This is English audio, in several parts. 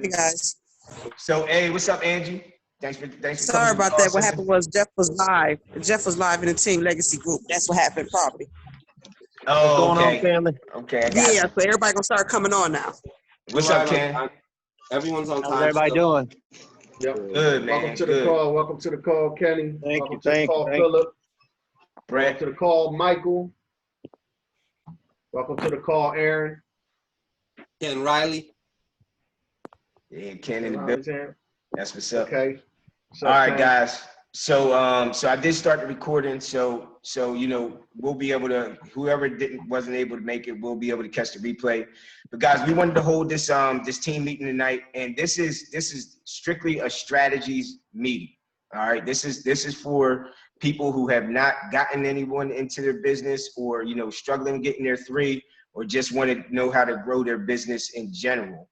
Hey guys, So, hey, what's up, Angie? Thanks for coming sorry to the about call, that. What sister. happened was Jeff was live. Jeff was live in the Team Legacy group. That's what happened, probably. What's Oh, going on, okay. family? Okay, I got Yeah, you. so everybody gonna start coming on now. What's up, Ken? Everyone's on How's time. everybody doing? Yep. Good, man. Welcome to the Good. call. Welcome to the call, Kenny. Thank Welcome you, to the thank you, call, thank you. Philip. Welcome Brett. to the call, Michael. Welcome to the call, Aaron. Ken Riley. Yeah, Ken in the Ron building. is here. That's what's up. Okay. So, All right, Ken, guys. So I did start the recording. So we'll be able to, whoever wasn't able to make it, we'll be able to catch the replay. But guys, we wanted to hold this team meeting tonight, and this is strictly a strategies meeting. All right, this is for people who have not gotten anyone into their business, or struggling getting their three, or just want to know how to grow their business in general.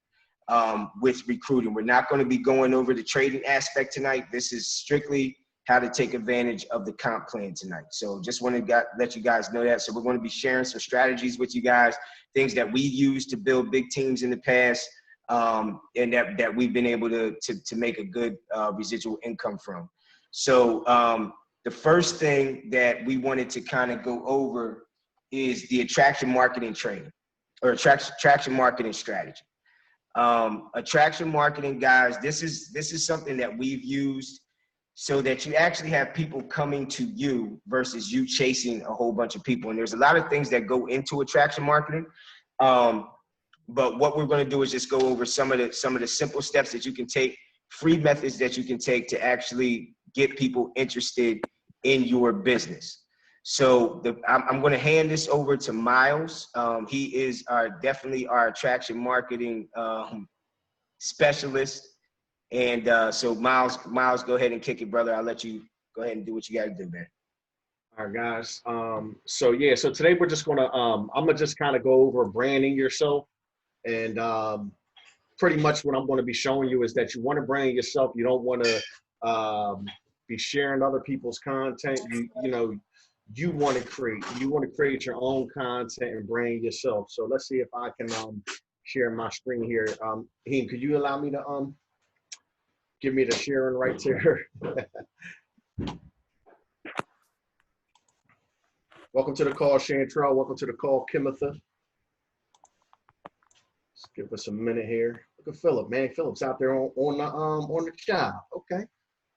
With recruiting, we're not going to be going over the trading aspect tonight. This is strictly how to take advantage of the comp plan tonight. So just want to let you guys know that. So we're going to be sharing some strategies with you guys, things that we used to build big teams in the past, and that we've been able to make a good residual income from. So the first thing that we wanted to kind of go over is the attraction marketing training, or attraction marketing strategy. Attraction marketing, guys, this is something that we've used so that you actually have people coming to you versus you chasing a whole bunch of people. And there's a lot of things that go into attraction marketing. But what we're going to do is just go over some of the simple steps that you can take, free methods that you can take to actually get people interested in your business. So I'm going to hand this over to Miles. He is definitely our attraction marketing specialist. And so Miles, go ahead and kick it, brother. I'll let you go ahead and do what you got to do, man. all right, guys. So today we're just gonna I'm gonna just kind of go over branding yourself, and pretty much what I'm going to be showing you is that you want to brand yourself. You don't want to be sharing other people's content. You want to create your own content and brand yourself. So let's see if I can share my screen here. Heem, could you allow me to give me the sharing right there? Welcome to the call, Chantrell. Welcome to the call, Kimitha. Let's give us a minute here. Look at Philip, man. Philip's out there on the job. Okay,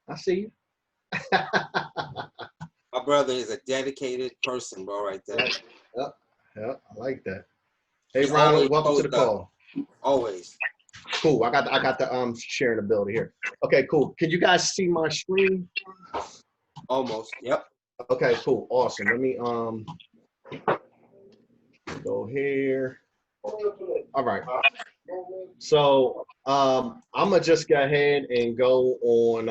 I see you. My brother is a dedicated person, bro, right there. Yep, I like that. Hey, He's Ronald, always welcome to the posed up. call. Always. Cool. I got the sharing ability here. Okay, cool. Can you guys see my screen? Almost. Yep. Okay, cool. Awesome. Let me go here. All right. So I'm gonna just go ahead and go on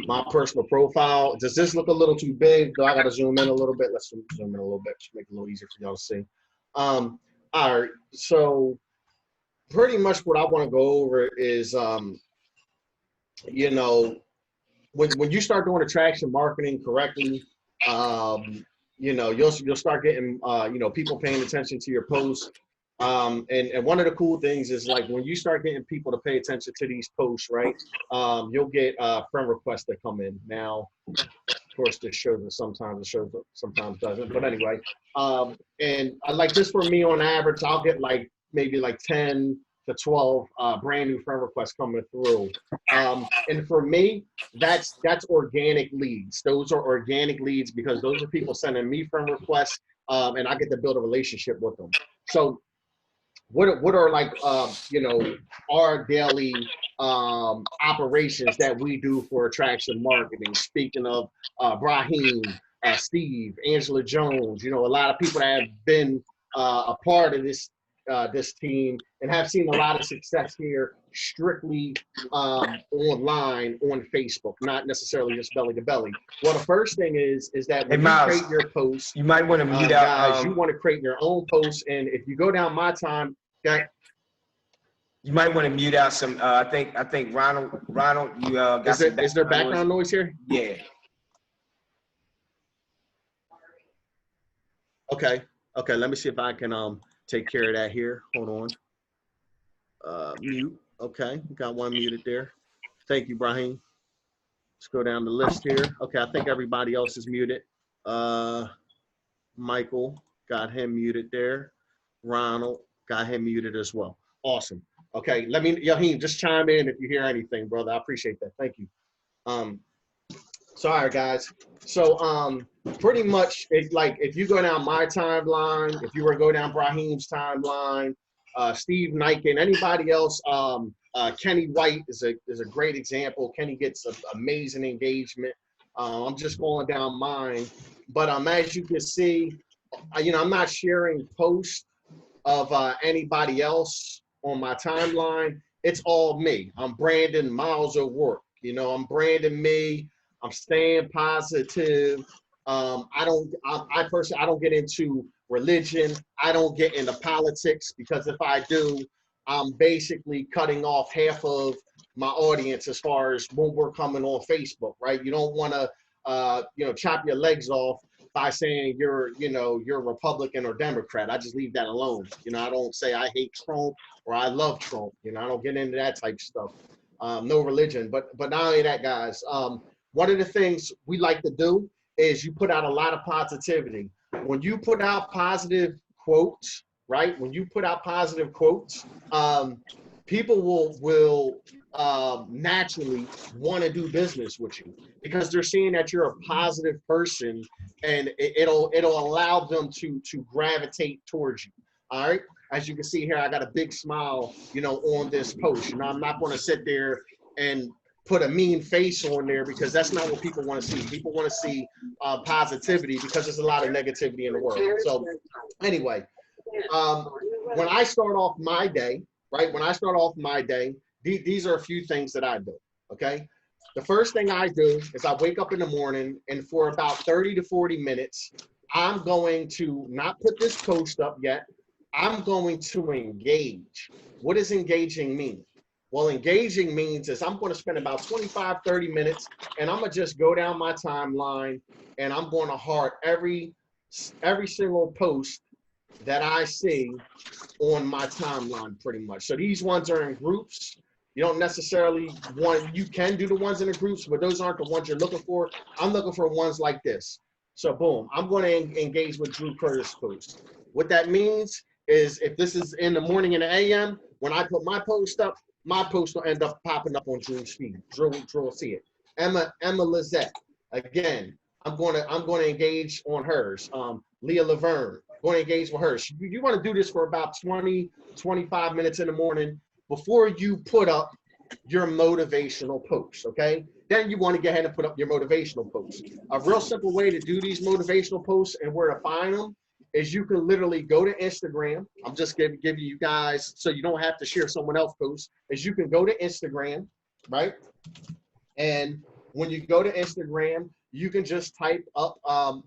my personal profile. Does this look a little too big? Do I gotta zoom in a little bit? Let's zoom in a little bit to make it a little easier for y'all to see. All right. So pretty much what I want to go over is when you start doing attraction marketing correctly, you'll start getting people paying attention to your posts. And one of the cool things is, like, when you start getting people to pay attention to these posts, right? You'll get friend requests that come in. Now, of course, this shows it sometimes, sometimes doesn't. But anyway, and like, just for me on average, I'll get maybe 10 to 12 brand new friend requests coming through. And for me, that's organic leads. Those are organic leads because those are people sending me friend requests, and I get to build a relationship with them. So what are our daily operations that we do for attraction marketing? Speaking of Brahim, Steve, Angela Jones, a lot of people that have been a part of this team and have seen a lot of success here strictly online on Facebook, not necessarily just belly to belly. Well, the first thing is that when you create your posts, you might want to mute out. Guys, you want to create your own posts, and if you go down my time, you might want to mute out some. I think Ronald, you got is there background noise here? Yeah. Okay. Let me see if I can take care of that here. Hold on. Mute. Okay, got one muted there. Thank you, Brahim. Let's go down the list here. Okay, I think everybody else is muted. Michael, got him muted there. Ronald, got him muted as well. Awesome. Okay, let me, Yahim, just chime in if you hear anything, brother. I appreciate that. Thank you. So, all right, guys. So, pretty much, like, if you go down my timeline, if you were to go down Brahim's timeline, Steve Niken, anybody else, Kenny White is a great example. Kenny gets amazing engagement. I'm just going down mine, but as you can see, I'm not sharing posts of anybody else on my timeline. It's all me. I'm Brandon Miles O'Rourke. I'm Brandon me. I'm staying positive. I personally, I don't get into religion. I don't get into politics, because if I do, I'm basically cutting off half of my audience as far as when we're coming on Facebook, right? You don't want to, chop your legs off by saying you're Republican or Democrat. I just leave that alone. I don't say I hate Trump or I love Trump. I don't get into that type of stuff. No religion, but not only that, guys. One of the things we like to do is you put out a lot of positivity. When you put out positive quotes, right? When you put out positive quotes, people will naturally want to do business with you, because they're seeing that you're a positive person, and it'll allow them to gravitate towards you. All right. As you can see here, I got a big smile, on this post. I'm not going to sit there and put a mean face on there, because that's not what people want to see. People want to see positivity, because there's a lot of negativity in the world. So anyway, when I start off my day, right? When I start off my day, these are a few things that I do, okay? The first thing I do is I wake up in the morning, and for about 30 to 40 minutes, I'm going to not put this post up yet. I'm going to engage. What does engaging mean? Well, engaging means is I'm going to spend about 25, 30 minutes, and I'm going to just go down my timeline, and I'm going to heart every single post that I see on my timeline, pretty much. So these ones are in groups. You don't necessarily you can do the ones in the groups, but those aren't the ones you're looking for. I'm looking for ones like this. So boom, I'm going to engage with Drew Curtis post. What that means is, if this is in the morning in the AM, when I put my post up, my post will end up popping up on Drew's feed. Drew will see it. Emma Lizette, again, I'm going to engage on hers. Leah Laverne, going to engage with hers. You want to do this for about 20, 25 minutes in the morning before you put up your motivational post, okay? Then you want to go ahead and put up your motivational post. A real simple way to do these motivational posts and where to find them is you can literally go to Instagram. I'm just giving you guys, so you don't have to share someone else's post, is you can go to Instagram, right? And when you go to Instagram, you can just type up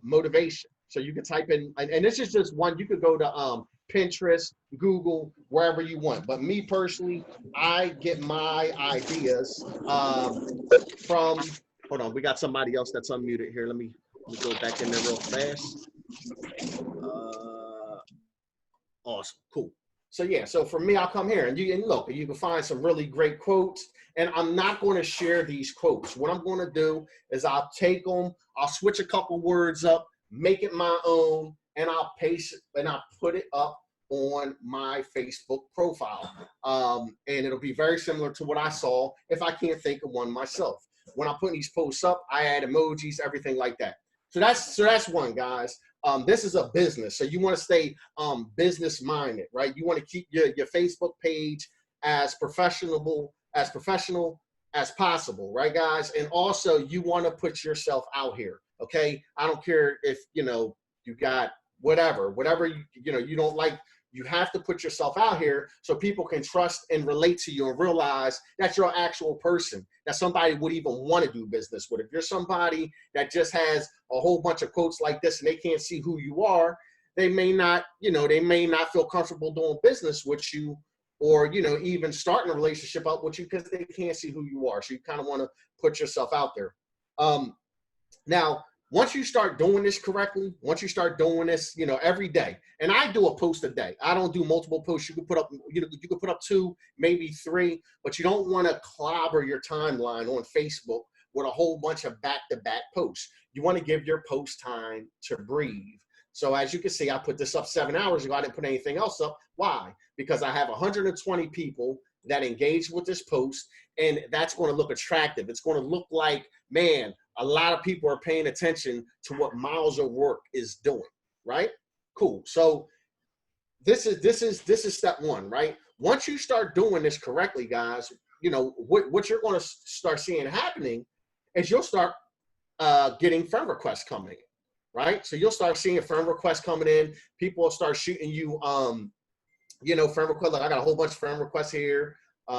motivation. So you can type in, and this is just one, you could go to Pinterest, Google, wherever you want. But me personally, I get my ideas from, hold on, we got somebody else that's unmuted here. Let me go back in there real fast. Awesome, cool. So yeah, so for me, I'll come here and look, you can find some really great quotes, and I'm not going to share these quotes. What I'm going to do is I'll take them, I'll switch a couple words up, make it my own, and I'll paste it and I'll put it up on my Facebook profile. And it'll be very similar to what I saw if I can't think of one myself. When I'm putting these posts up, I add emojis, everything like that. So that's one, guys. This is a business, so you want to stay business minded, right? You want to keep your Facebook page as professional as possible, right, guys? And also, you want to put yourself out here, okay? I don't care if you got whatever you don't like. You have to put yourself out here so people can trust and relate to you and realize that you're an actual person, that somebody would even want to do business with. If you're somebody that just has a whole bunch of quotes like this and they can't see who you are, they may not feel comfortable doing business with you, or, even starting a relationship up with you, because they can't see who you are. So you kind of want to put yourself out there. Now, once you start doing this correctly, once you start doing this, you know, every day, and I do a post a day. I don't do multiple posts. You can put up, you know, you can put up 2, maybe 3, but you don't want to clobber your timeline on Facebook with a whole bunch of back-to-back posts. You want to give your post time to breathe. So as you can see, I put this up 7 hours ago. I didn't put anything else up. Why? Because I have 120 people that engage with this post, and that's going to look attractive. It's going to look like, man, a lot of people are paying attention to what Miles O'Rourke is doing, right? Cool. So this is step 1, right? Once you start doing this correctly, guys, you know, what you're going to start seeing happening is you'll start getting friend requests coming in, right? So you'll start seeing friend requests coming in. People will start shooting you, you know, friend requests. Like, I got a whole bunch of friend requests here.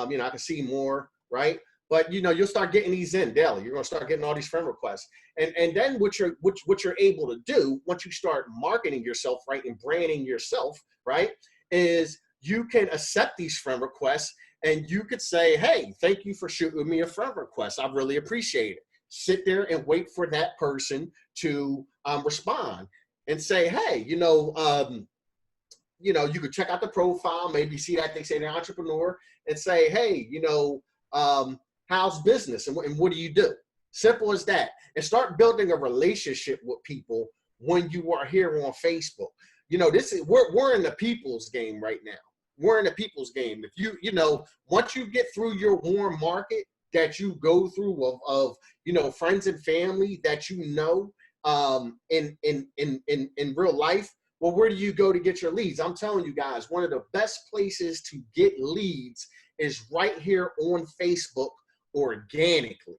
You know, I can see more, right? But, you know, you'll start getting these in daily. You're going to start getting all these friend requests. And then what you're able to do once you start marketing yourself, right, and branding yourself, right, is you can accept these friend requests, and you could say, hey, thank you for shooting me a friend request. I really appreciate it. Sit there and wait for that person to respond and say, hey, you know, you could check out the profile, maybe see that they say they're an entrepreneur, and say, hey, you know, how's business and what do you do? Simple as that. And start building a relationship with people when you are here on Facebook. You know, we're in the people's game right now. We're in the people's game. If you know, once you get through your warm market that you go through of you know, friends and family that you know in real life, well, where do you go to get your leads? I'm telling you guys, one of the best places to get leads is right here on Facebook organically.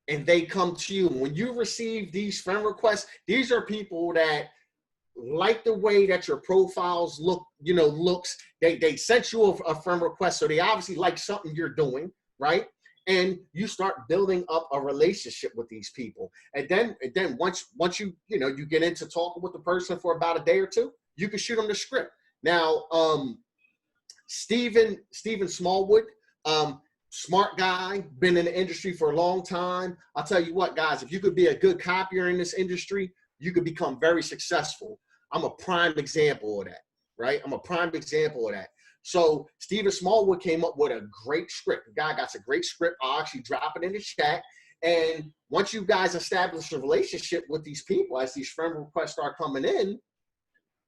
And they come to you. When you receive these friend requests, these are people that like the way that your profiles look, you know, looks. They sent you a friend request, so they obviously like something you're doing, right? And you start building up a relationship with these people. And then once you know, you get into talking with the person for about a day or two, you can shoot them the script. Now, Stephen Smallwood, smart guy, been in the industry for a long time. I'll tell you what, guys, if you could be a good copier in this industry, you could become very successful. I'm a prime example of that, right? I'm a prime example of that. So Stephen Smallwood came up with a great script. The guy got a great script. I'll actually drop it in the chat. And once you guys establish a relationship with these people, as these friend requests start coming in,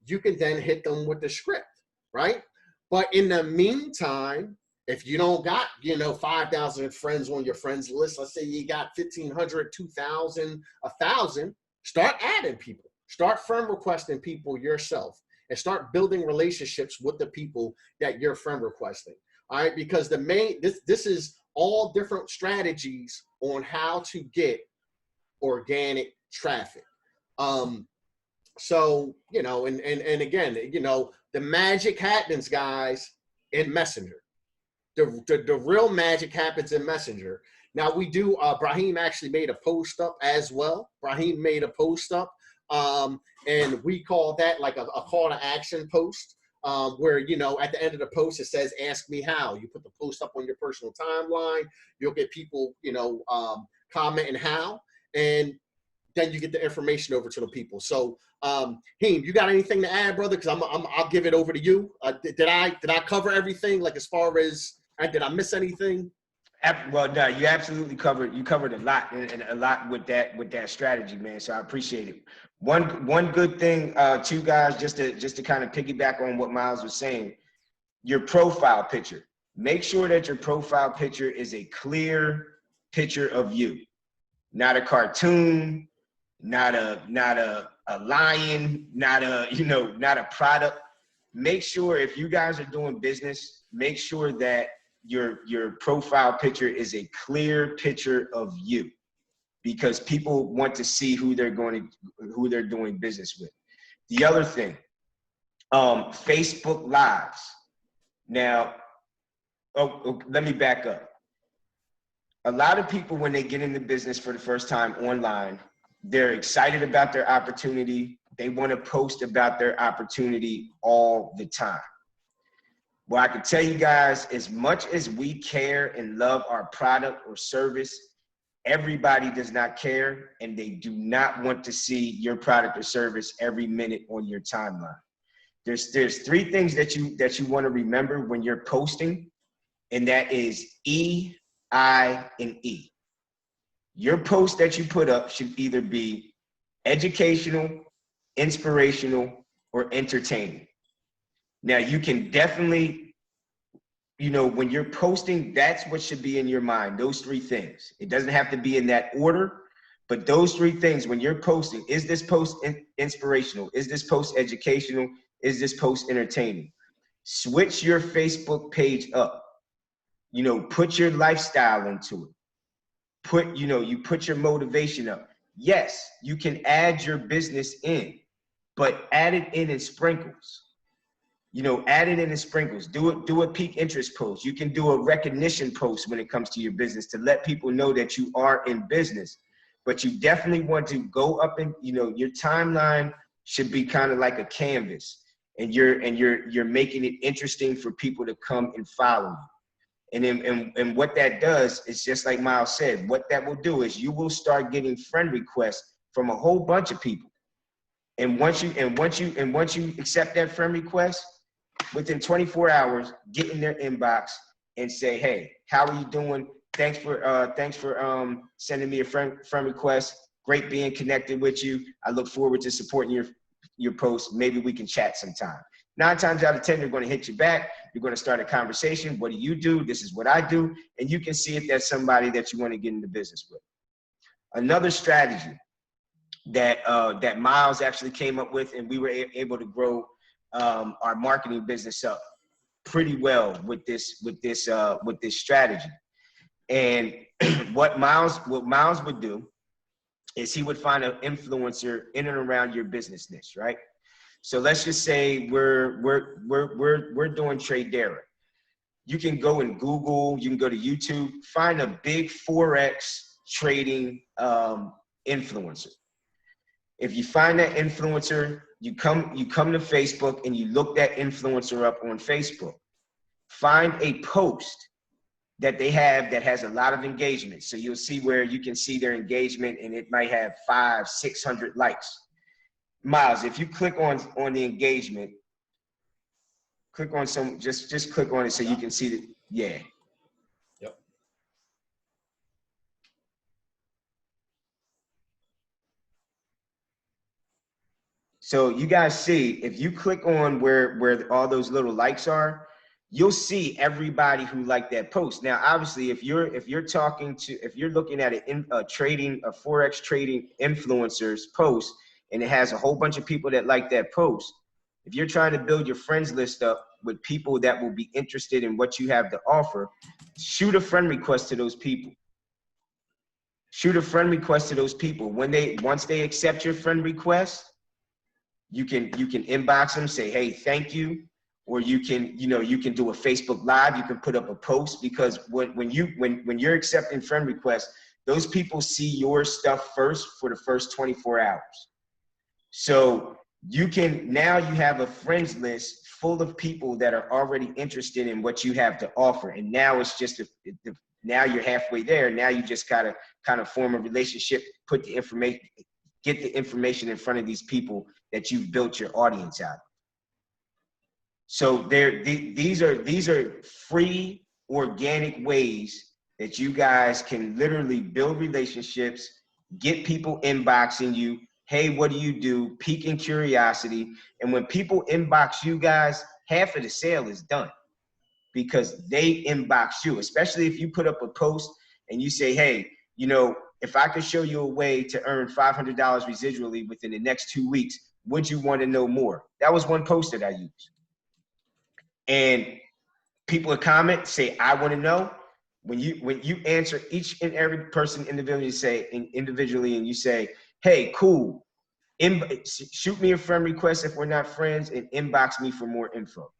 you can then hit them with the script, right? But in the meantime, if you don't got, you know, 5,000 friends on your friends list, let's say you got 1,500, 2,000, 1,000, start adding people. Start friend requesting people yourself and start building relationships with the people that you're friend requesting. All right, because this is all different strategies on how to get organic traffic. So, you know, and again, you know, the magic happens, guys, in Messenger. The real magic happens in Messenger. Now we do, Brahim actually made a post up as well. Brahim made a post up, and we call that like a call to action post, where, you know, at the end of the post, it says, ask me how. You put the post up on your personal timeline. You'll get people, you know, commenting how, and then you get the information over to the people. So, Heem, you got anything to add, brother? Because I'll give it over to you. Did I cover everything? Like, as far as, did I miss anything? Well, no, you absolutely covered. You covered a lot, and a lot with that strategy, man. So I appreciate it. One good thing, too, guys, just to kind of piggyback on what Miles was saying, your profile picture. Make sure that your profile picture is a clear picture of you, not a cartoon, not a lion, not a product. Make sure, if you guys are doing business, make sure that your profile picture is a clear picture of you, because people want to see who they're doing business with. The other thing, Facebook Lives. Now, let me back up. A lot of people, when they get into business for the first time online, they're excited about their opportunity. They want to post about their opportunity all the time. Well, I can tell you guys, as much as we care and love our product or service, everybody does not care, and they do not want to see your product or service every minute on your timeline. There's three things that you want to remember when you're posting, and that is E, I, and E. Your post that you put up should either be educational, inspirational, or entertaining. Now, you can definitely, when you're posting, that's what should be in your mind, those three things. It doesn't have to be in that order, but those three things, when you're posting, is this post inspirational? Is this post educational? Is this post entertaining? Switch your Facebook page up. Put your lifestyle into it. You put your motivation up. Yes, you can add your business in, but add it in sprinkles. Add it in sprinkles. Do a peak interest post. You can do a recognition post when it comes to your business to let people know that you are in business. But you definitely want to go up and, your timeline should be kind of like a canvas, and you're making it interesting for people to come and follow you. And what that does is, just like Miles said, what that will do is you will start getting friend requests from a whole bunch of people. And once you accept that friend request, within 24 hours, get in their inbox and say, hey, how are you doing? Thanks for sending me a friend request. Great being connected with you. I look forward to supporting your post. Maybe we can chat sometime. 9 times out of 10, they're going to hit you back. You're going to start a conversation. What do you do? This is what I do. And you can see if that's somebody that you want to get into business with. Another strategy that Miles actually came up with, and we were able to grow our marketing business up pretty well with this strategy. And what Miles would do is he would find an influencer in and around your business niche, right? So let's just say we're doing Tradera. You can go and Google, you can go to YouTube, find a big Forex trading influencer. If you find that influencer, you come to Facebook and you look that influencer up on Facebook. Find a post that they have that has a lot of engagement. So you'll see where you can see their engagement, and it might have 500-600 likes. Miles, if you click on the engagement, click on just click on it so you can see that. Yeah. Yep. So you guys see, if you click on where all those little likes are, you'll see everybody who liked that post. Now, obviously, if you're looking at a Forex trading influencer's post, and it has a whole bunch of people that like that post, if you're trying to build your friends list up with people that will be interested in what you have to offer, shoot a friend request to those people. Shoot a friend request to those people. Once they accept your friend request, you can inbox them, say, hey, thank you. Or you can do a Facebook Live. You can put up a post, because when you're accepting friend requests, those people see your stuff first for the first 24 hours. So you have a friends list full of people that are already interested in what you have to offer. And now it's just now you're halfway there. Now you just gotta kind of form a relationship, get the information in front of these people that you've built your audience out of. So these are free, organic ways that you guys can literally build relationships, get people inboxing you. Hey, what do you do? Piquing curiosity. And when people inbox you guys, half of the sale is done, because they inbox you, especially if you put up a post and you say, hey, if I could show you a way to earn $500 residually within the next 2 weeks, would you want to know more? That was one post that I used. And people would comment, say, I want to know. When you answer each and every person individually, and you say, hey, cool, shoot me a friend request if we're not friends, and inbox me for more info.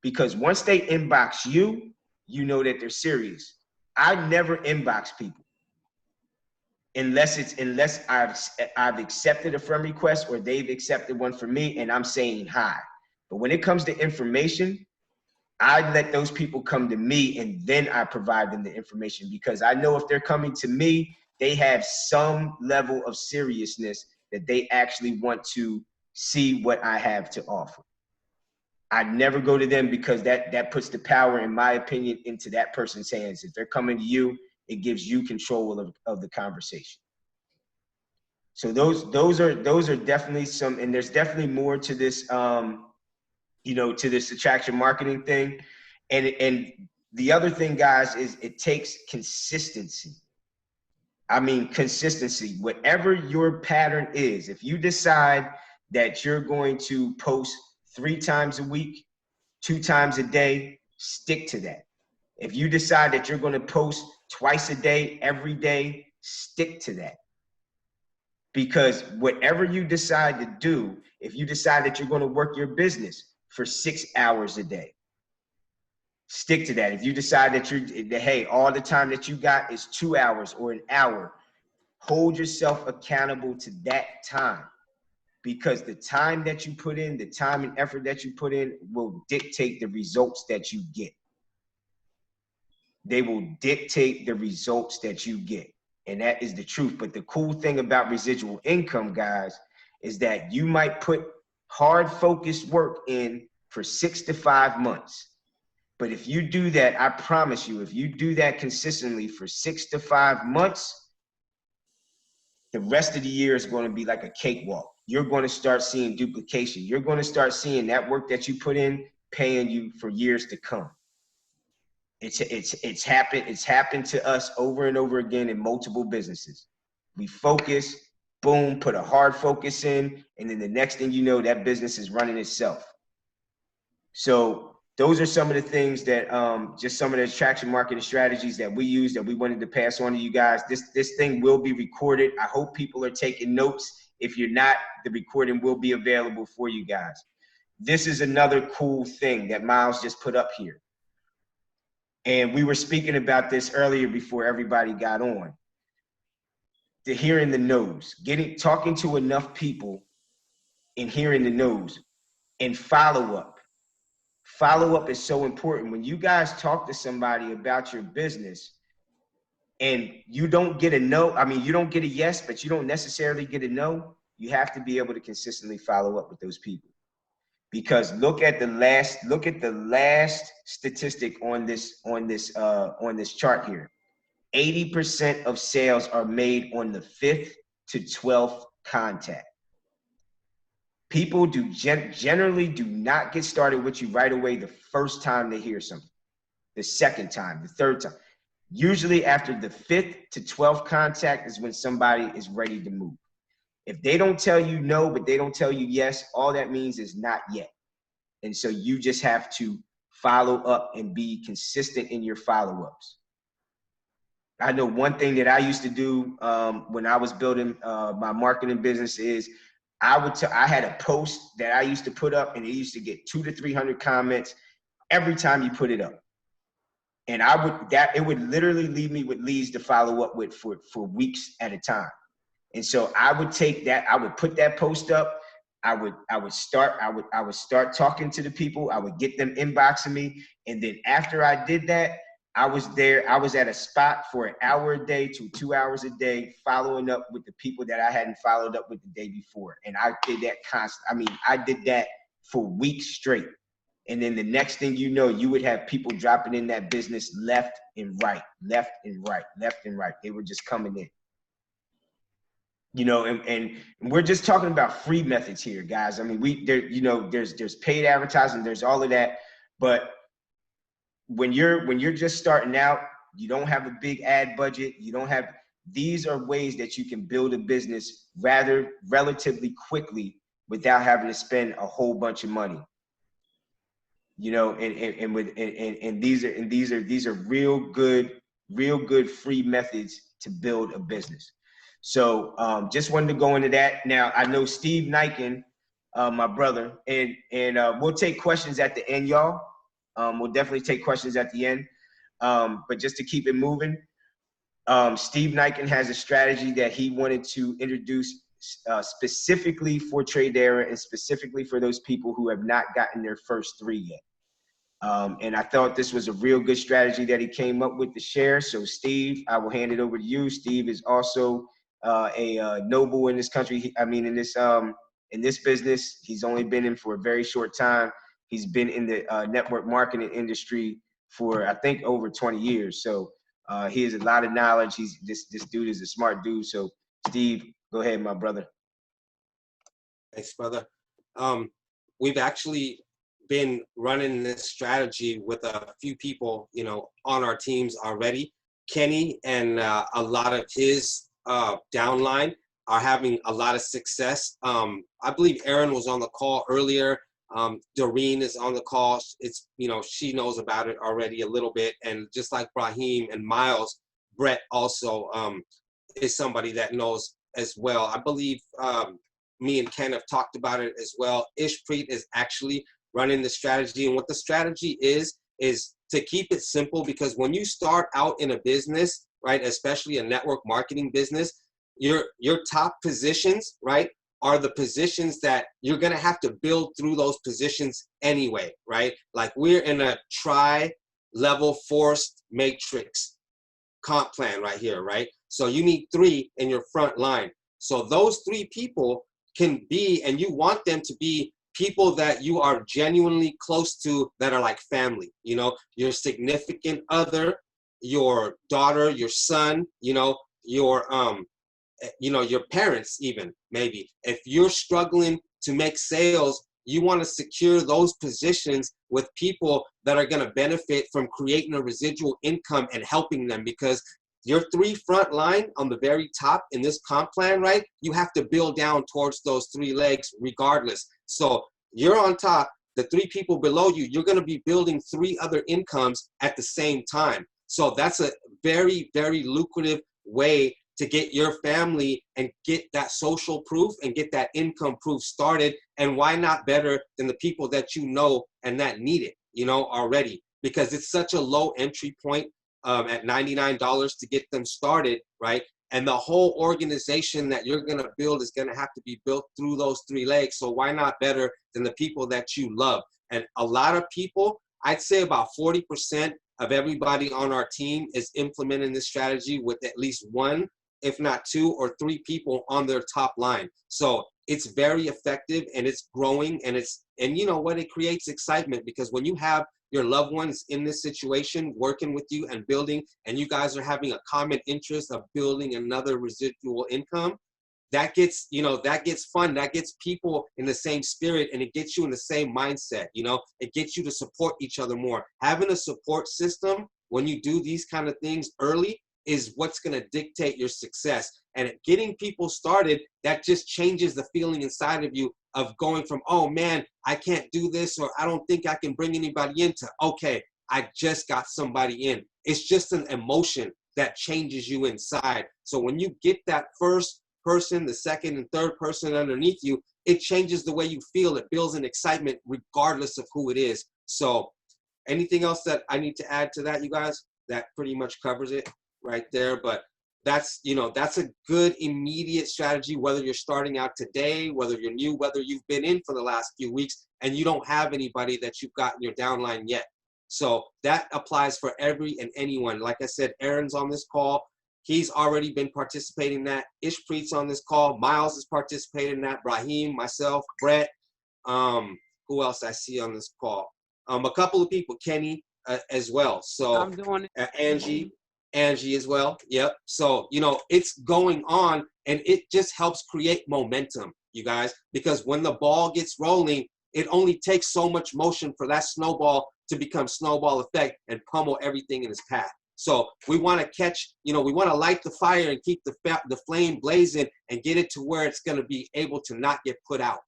Because once they inbox you, you know that they're serious. I never inbox people unless I've accepted a friend request, or they've accepted one from me and I'm saying hi. But when it comes to information, I let those people come to me, and then I provide them the information, because I know if they're coming to me, they have some level of seriousness that they actually want to see what I have to offer. I never go to them because that puts the power, in my opinion, into that person's hands. If they're coming to you, it gives you control of the conversation. So those are definitely some, and there's definitely more to this, to this attraction marketing thing. And the other thing, guys, is it takes consistency. I mean, consistency. Whatever your pattern is, if you decide that you're going to post 3 times a week, 2 times a day, stick to that. If you decide that you're going to post twice a day, every day, stick to that. Because whatever you decide to do, if you decide that you're going to work your business for 6 hours a day, stick to that. If you decide that hey, all the time that you got is 2 hours or an hour, hold yourself accountable to that time, because the time that you put in, the time and effort that you put in will dictate the results that you get. They will dictate the results that you get. And that is the truth. But the cool thing about residual income, guys, is that you might put hard focused work in for 6 to 5 months. But if you do that, I promise you, if you do that consistently for 6 to 5 months, the rest of the year is going to be like a cakewalk. You're going to start seeing duplication. You're going to start seeing that work that you put in paying you for years to come. It's happened to us over and over again in multiple businesses. We focus, boom, put a hard focus in, and then the next thing you know, that business is running itself. So those are some of the things that, just some of the attraction marketing strategies that we use that we wanted to pass on to you guys. This thing will be recorded. I hope people are taking notes. If you're not, the recording will be available for you guys. This is another cool thing that Miles just put up here. And we were speaking about this earlier before everybody got on. The hearing the no's, talking to enough people and hearing the no's, and follow up. Follow up is so important. When you guys talk to somebody about your business and you don't get a no, I mean, you don't get a yes, but you don't necessarily get a no, you have to be able to consistently follow up with those people. Because look at the last statistic on this chart here. 80% of sales are made on the 5th to 12th contact. People generally do not get started with you right away the first time they hear something, the second time, the third time. Usually after the 5th to 12th contact is when somebody is ready to move. If they don't tell you no, but they don't tell you yes, all that means is not yet. And so you just have to follow up and be consistent in your follow-ups. I know one thing that I used to do when I was building my marketing business is I had a post that I used to put up, and it used to get 200 to 300 comments every time you put it up. And it would literally leave me with leads to follow up with for weeks at a time. And so I would take that, I would put that post up. I would start talking to the people. I would get them inboxing me. And then after I did that, I was at a spot for an hour a day to 2 hours a day, following up with the people that I hadn't followed up with the day before. And I did that I did that for weeks straight. And then the next thing you know, you would have people dropping in that business left and right, left and right, left and right. They were just coming in. And we're just talking about free methods here, guys. I mean, there's paid advertising, there's all of that. But when you're just starting out, you don't have a big ad budget. These are ways that you can build a business relatively quickly without having to spend a whole bunch of money. These are real good free methods to build a business. So just wanted to go into that. Now I know Steve Niken, my brother, and we'll take questions at the end, y'all. We'll definitely take questions at the end. But just to keep it moving, Steve Niken has a strategy that he wanted to introduce specifically for Tradera and specifically for those people who have not gotten their first 3 yet. And I thought this was a real good strategy that he came up with to share. So Steve, I will hand it over to you. Steve is also a noble in this country. In this business, he's only been in for a very short time. He's been in the network marketing industry for, I think, over 20 years. So he has a lot of knowledge. This dude is a smart dude. So Steve, go ahead, my brother. Thanks, brother. We've actually been running this strategy with a few people, on our teams already. Kenny and a lot of his downline are having a lot of success. I believe Aaron was on the call earlier. Doreen is on the call. It's, she knows about it already a little bit. And just like Brahim and Miles, Brett also is somebody that knows as well. I believe me and Ken have talked about it as well. Ishpreet is actually running the strategy. And what the strategy is to keep it simple, because when you start out in a business, right, especially a network marketing business, your top positions, right, are the positions that you're going to have to build through those positions anyway, right? Like we're in a tri-level forced matrix comp plan right here, right? So you need 3 in your front line. So those 3 people can be, and you want them to be, people that you are genuinely close to, that are like family, your significant other, your daughter, your son, your parents, even maybe. If you're struggling to make sales, you want to secure those positions with people that are going to benefit from creating a residual income and helping them, because your 3 front line on the very top in this comp plan, right? You have to build down towards those 3 legs regardless. So you're on top, the 3 people below you, you're going to be building 3 other incomes at the same time. So that's a very, very lucrative way to get your family and get that social proof and get that income proof started. And why not better than the people that and that need it, already? Because it's such a low entry point at $99 to get them started, right? And the whole organization that you're going to build is going to have to be built through those 3 legs. So why not better than the people that you love? And a lot of people, I'd say about 40% of everybody on our team is implementing this strategy with at least 1, if not 2 or 3 people on their top line. So it's very effective, and it's growing, and you know what, it creates excitement, because when you have your loved ones in this situation working with you and building, and you guys are having a common interest of building another residual income, that gets fun, that gets people in the same spirit, and it gets you in the same mindset. It gets you to support each other more. Having a support system when you do these kind of things early is what's going to dictate your success. And getting people started, that just changes the feeling inside of you of going from, oh man, I can't do this, or I don't think I can bring anybody in, to, okay, I just got somebody in. It's just an emotion that changes you inside. So when you get that first person, the second and third person underneath you, it changes the way you feel. It builds an excitement regardless of who it is. So anything else that I need to add to that, you guys? That pretty much covers it right there. But that's a good immediate strategy, whether you're starting out today, whether you're new, whether you've been in for the last few weeks and you don't have anybody that you've got in your downline yet. So that applies for every and anyone. Like I said, Aaron's on this call. He's already been participating in that. Ishpreet's on this call. Miles is participating in that. Brahim, myself, Brett. Who else I see on this call? A couple of people, Kenny as well. So I'm doing it. Angie as well. Yep. So, it's going on, and it just helps create momentum, you guys, because when the ball gets rolling, it only takes so much motion for that snowball to become snowball effect and pummel everything in its path. So we want to catch, we want to light the fire and keep the flame blazing and get it to where it's going to be able to not get put out.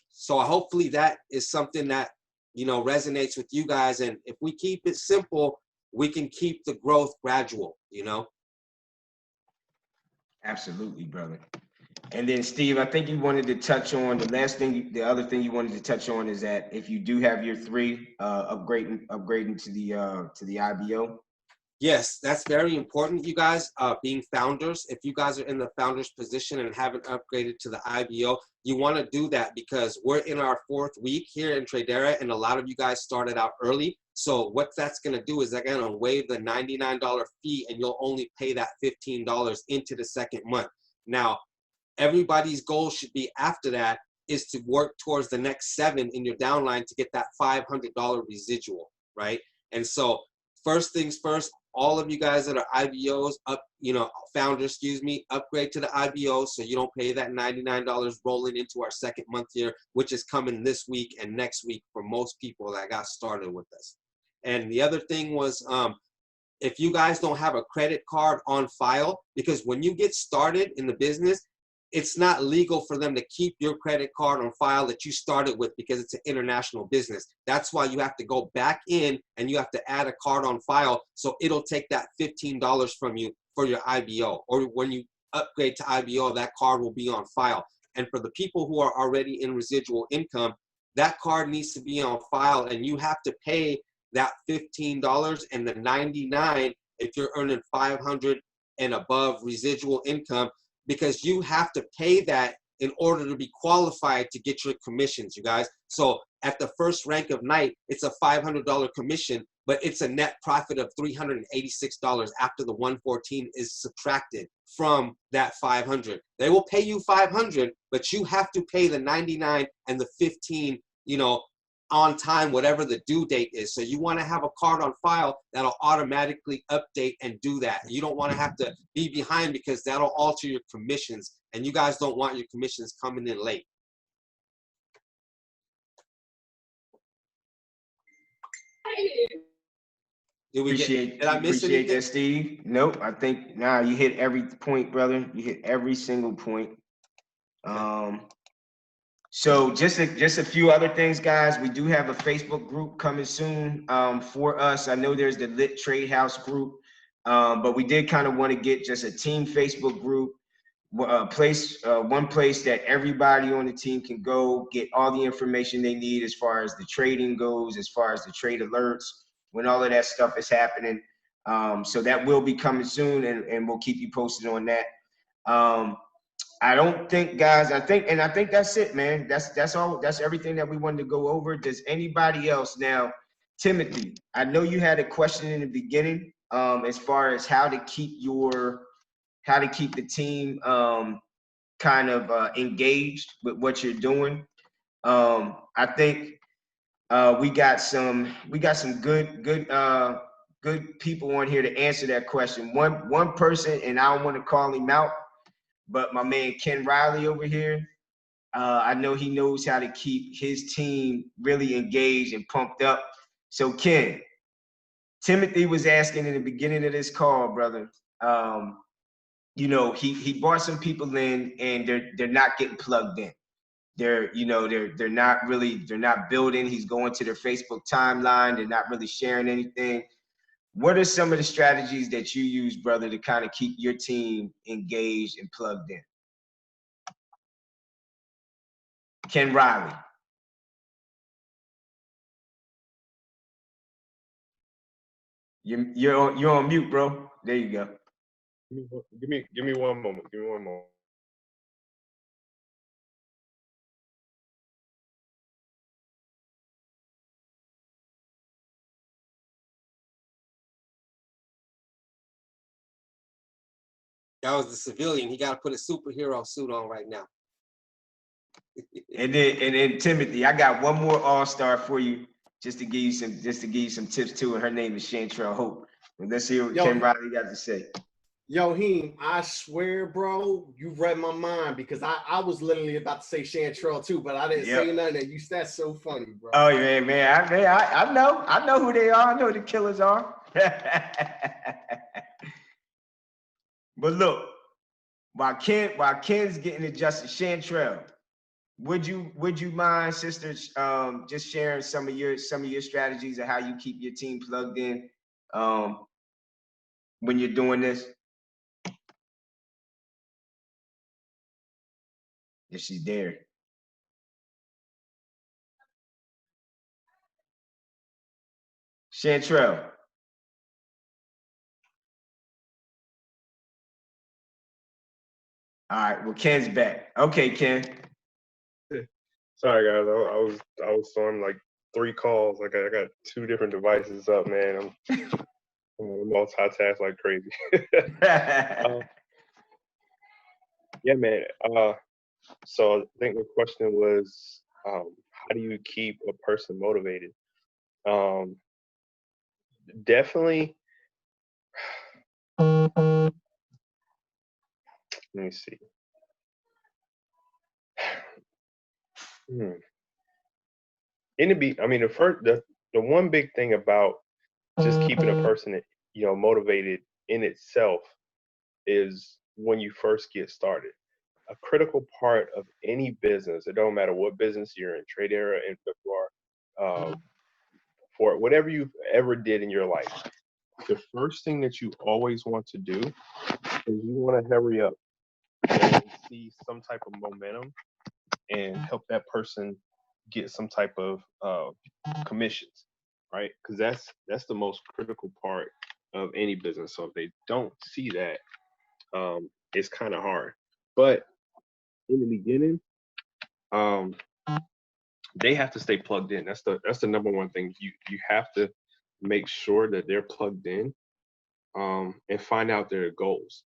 So hopefully that is something that, resonates with you guys. And if we keep it simple, we can keep the growth gradual, Absolutely, brother. And then Steve, I think you wanted to touch on the other thing you wanted to touch on is that if you do have your 3 upgrading to the IBO. Yes, that's very important, you guys, being founders. If you guys are in the founder's position and haven't upgraded to the IBO, you want to do that because we're in our 4th week here in Tradera, and a lot of you guys started out early. So what that's going to do is they're going to waive the $99 fee, and you'll only pay that $15 into the 2nd month. Now, everybody's goal should be after that is to work towards the next 7 in your downline to get that $500 residual, right? And so first things first, all of you guys that are IBOs, founders, excuse me, upgrade to the IBO so you don't pay that $99 rolling into our 2nd month here, which is coming this week and next week for most people that got started with us. And the other thing was, if you guys don't have a credit card on file, because when you get started in the business, it's not legal for them to keep your credit card on file that you started with because it's an international business. That's why you have to go back in and you have to add a card on file. So it'll take that $15 from you for your IBO. Or when you upgrade to IBO, that card will be on file. And for the people who are already in residual income, that card needs to be on file and you have to pay that $15 and the $99 if you're earning 500 and above residual income, because you have to pay that in order to be qualified to get your commissions, you guys. So at the first rank of night, it's a $500 commission, but it's a net profit of $386 after the 114 is subtracted from that 500. They will pay you 500, but you have to pay the 99 and the 15, on time, whatever the due date is. So you want to have a card on file that'll automatically update and do that. You don't want to have to be behind because that'll alter your commissions, and you guys don't want your commissions coming in late. Appreciate did I miss anything? that, Steve. Nope, I think you hit every point, brother. You hit every single point. So just a few other things, guys. We do have a Facebook group coming soon for us. I know there's the Lit Trade House group, but we did kind of want to get just a team Facebook group, one place that everybody on the team can go get all the information they need as far as the trading goes, as far as the trade alerts, when all of that stuff is happening. So that will be coming soon, and we'll keep you posted on that. I don't think, guys, I think that's it, man. That's all. That's everything that we wanted to go over. Does anybody else now, Timothy? I know you had a question in the beginning, as far as how to keep the team kind of engaged with what you're doing. I think we got some good people on here to answer that question. One person, and I don't want to call him out, but my man Ken Riley over here, I know he knows how to keep his team really engaged and pumped up. So Ken, Timothy was asking in the beginning of this call, brother. He brought some people in, and they're not getting plugged in. They're not building. He's going to their Facebook timeline. They're not really sharing anything. What are some of the strategies that you use, brother, to kind of keep your team engaged and plugged in? Ken Riley. You're on mute, bro. There you go. Give me one moment. Give me one moment. That was the civilian. He got to put a superhero suit on right now. and then Timothy, I got one more all-star for you, just to give you some tips too. And her name is Chantrell Hope. And let's hear what Ken Riley got to say. Yo, Heem, I swear, bro, you read my mind, because I was literally about to say Chantrell too, but I didn't say nothing. That's so funny, bro. Oh yeah, man. I know who they are. I know who the killers are. But look, while Ken's getting adjusted, Chantrell, would you mind, sisters, just sharing some of your strategies of how you keep your team plugged in when you're doing this? If she's there. Chantrell. All right. Well, Ken's back. Okay, Ken. Sorry guys, I was on like 3 calls. I got 2 different devices up, man. I'm multitask like crazy. Yeah, man. So I think the question was, how do you keep a person motivated? Um, Definitely. Let me see. Hmm. I mean, the one big thing about just keeping a person, motivated in itself is when you first get started. A critical part of any business, it don't matter what business you're in, Tradera, and for whatever you ever did in your life, the first thing that you always want to do is you want to hurry up and see some type of momentum and help that person get some type of commissions, right? Because that's the most critical part of any business. So if they don't see that, it's kind of hard. But in the beginning, um, they have to stay plugged in. That's the number one thing. You have to make sure that they're plugged in, and find out their goals.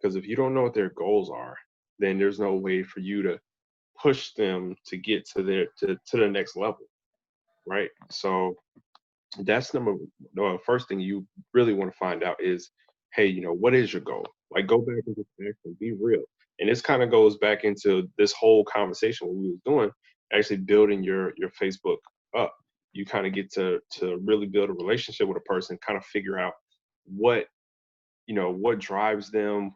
Because if you don't know what their goals are, then there's no way for you to push them to get to the next level, right? So that's the first thing you really want to find out is, hey, what is your goal? Like, go back and just be real. And this kind of goes back into this whole conversation what we was doing, actually building your Facebook up. You kind of get to really build a relationship with a person, kind of figure out what what drives them,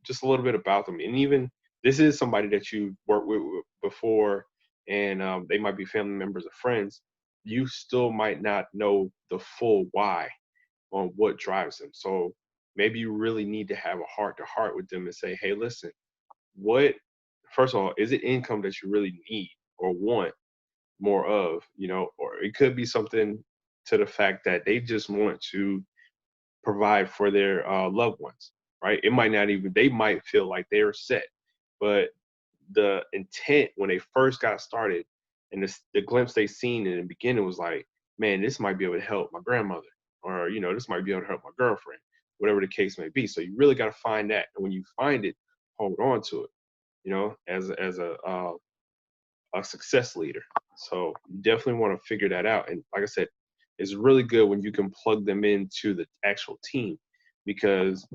just a little bit about them. And even this is somebody that you worked with before, and they might be family members or friends. You still might not know the full why on what drives them. So maybe you really need to have a heart to heart with them and say, hey, listen, first of all, is it income that you really need or want more of, or it could be something to the fact that they just want to provide for their loved ones, right? It might not even, they might feel like they're set, but the intent when they first got started and the glimpse they seen in the beginning was like, man, this might be able to help my grandmother, or, this might be able to help my girlfriend, whatever the case may be. So you really got to find that. And when you find it, hold on to it, as a success leader. So you definitely want to figure that out. And like I said, it's really good when you can plug them into the actual team, because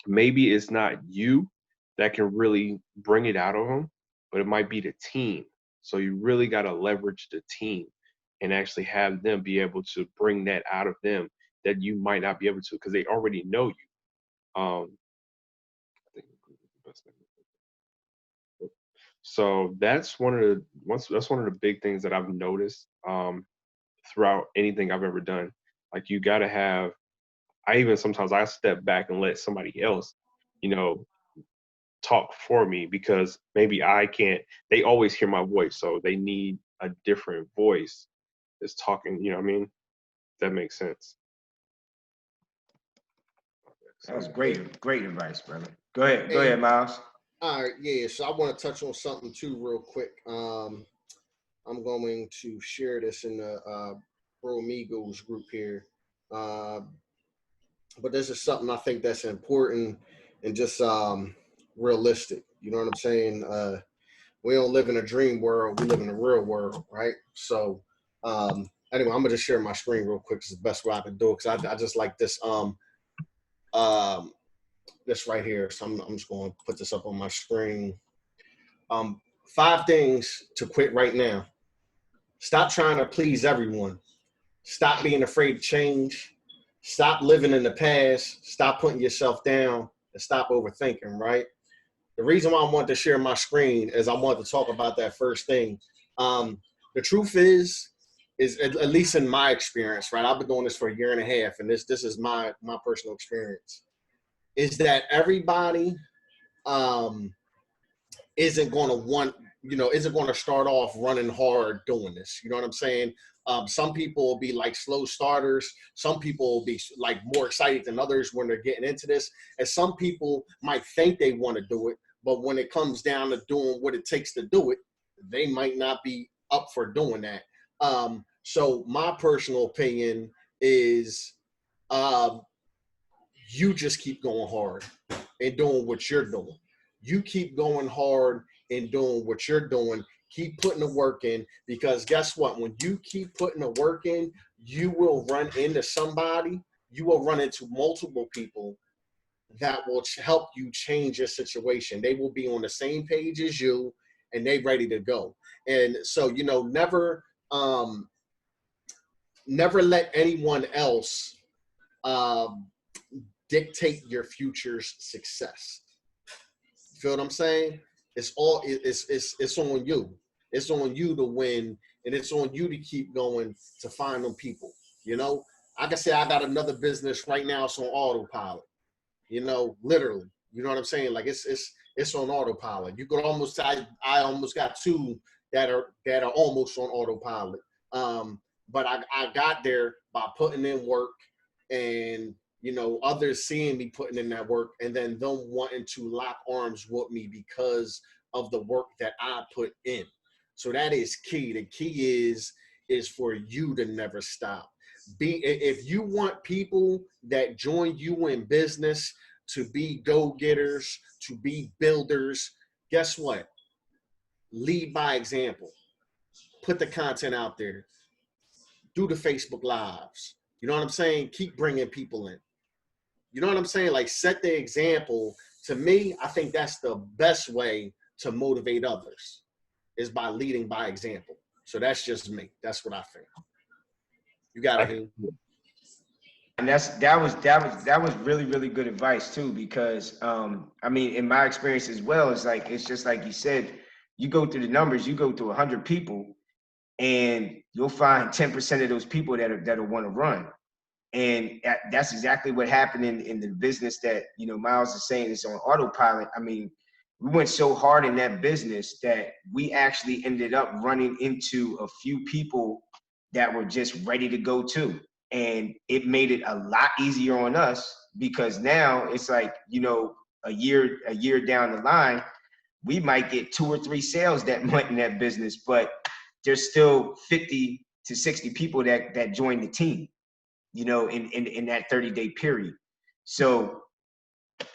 maybe it's not you that can really bring it out of them, but it might be the team. So you really got to leverage the team and actually have them be able to bring that out of them that you might not be able to, because they already know you. I think so that's one of the big things that I've noticed throughout anything I've ever done. Like, you got to have, sometimes I step back and let somebody else, talk for me, because maybe I can't, they always hear my voice. So they need a different voice that's talking, what I mean? That makes sense. That was great advice, brother. Go ahead, Miles. All right, yeah. So I want to touch on something too, real quick. I'm going to share this in the Bro Amigos group here. But this is something I think that's important and just realistic. You know what I'm saying? We don't live in a dream world. We live in a real world, right? So anyway, I'm gonna just share my screen real quick. It's the best way I can do it, because I just like this this right here. So I'm just going to put this up on my screen. 5 things to quit right now. Stop trying to please everyone. Stop being afraid to change. Stop living in the past. Stop putting yourself down, and stop overthinking, right? The reason why I want to share my screen is I want to talk about that first thing. The truth is at least in my experience, right? I've been doing this for 1.5 years, and this is my personal experience, is that everybody isn't going to isn't going to start off running hard doing this. You know what I'm saying? Some people will be like slow starters. Some people will be like more excited than others when they're getting into this. And some people might think they want to do it, but when it comes down to doing what it takes to do it, they might not be up for doing that. So my personal opinion is, um, you just keep going hard and doing what you're doing. You keep going hard and doing what you're doing. Keep putting the work in, because guess what? When you keep putting the work in, you will run into somebody. You will run into multiple people that will help you change your situation. They will be on the same page as you, and they ready to go. And so, um, never let anyone else um, dictate your future's success. Feel what I'm saying? It's on you. It's on you to win, and it's on you to keep going to find them people. You know, like I say, I got another business right now. It's on autopilot. Literally. You know what I'm saying? Like it's on autopilot. You could almost I almost got two that are almost on autopilot. But I got there by putting in work, and others seeing me putting in that work, and then them wanting to lock arms with me because of the work that I put in. So that is key. The key is for you to never stop. If you want people that join you in business to be go-getters, to be builders, guess what? Lead by example. Put the content out there. Do the Facebook Lives. You know what I'm saying? Keep bringing people in. You know what I'm saying? Like, set the example. To me, I think that's the best way to motivate others, is by leading by example. So that's just me. That's what I think. You got it, Hugh. And that was really, really good advice too, because I mean, in my experience as well, it's just like you said, you go through the numbers, you go through 100 people, and you'll find 10% of those people that'll want to run. And that's exactly what happened in the business that, Miles is saying is on autopilot. I mean, we went so hard in that business that we actually ended up running into a few people that were just ready to go too. And it made it a lot easier on us, because now it's like, a year down the line, we might get 2 or 3 sales that month in that business, but there's still 50 to 60 people that join the team, in that 30-day period. So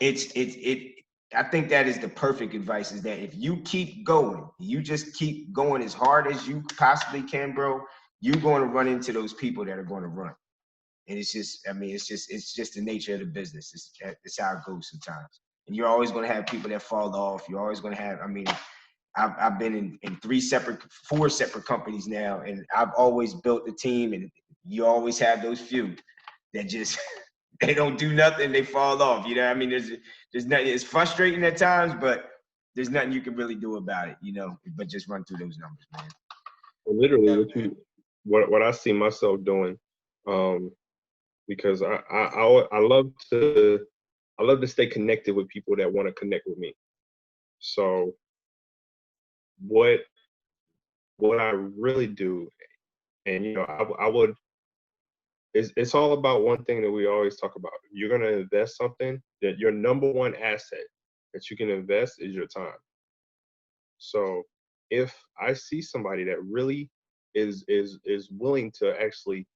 I think that is the perfect advice, is that if you keep going, you just keep going as hard as you possibly can, bro, you're going to run into those people that are going to run. And it's just the nature of the business. It's how it goes sometimes. And you're always going to have people that fall off. You're always going to have, I've been in 4 separate companies now, and I've always built the team, and you always have those few that just, they don't do nothing, they fall off. You know what I mean? There's nothing, it's frustrating at times, but there's nothing you can really do about it, but just run through those numbers, man. Literally, what I see myself doing, because I love to stay connected with people that want to connect with me. So what I really do, and I would, it's all about one thing that we always talk about. You're gonna invest something, that your number one asset that you can invest is your time. So if I see somebody that really is willing to actually